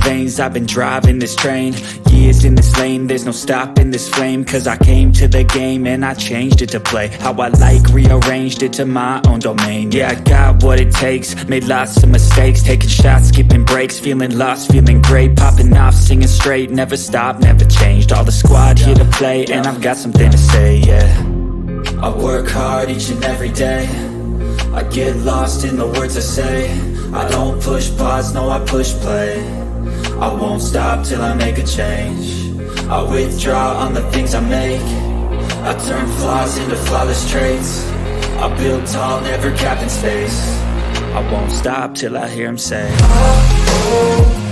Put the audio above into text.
veins, I've been driving this train. Years in this lane, there's no stopping this flame. Cause I came to the game and I changed it to play how I like, rearranged it to my own domain. Yeah, I got what it takes, made lots of mistakes, taking shots, skipping breaks, feeling lost, feeling great, popping off, singing straight, never stopped, never changed. All the squad here to play, and I've got something to say, yeah. I work hard each and every day, I get lost in the words I say. I don't push pause, no I push play. I won't stop till I make a change. I withdraw on the things I make. I turn flaws into flawless traits. I build tall, never capped in space. I won't stop till I hear him say, oh, oh.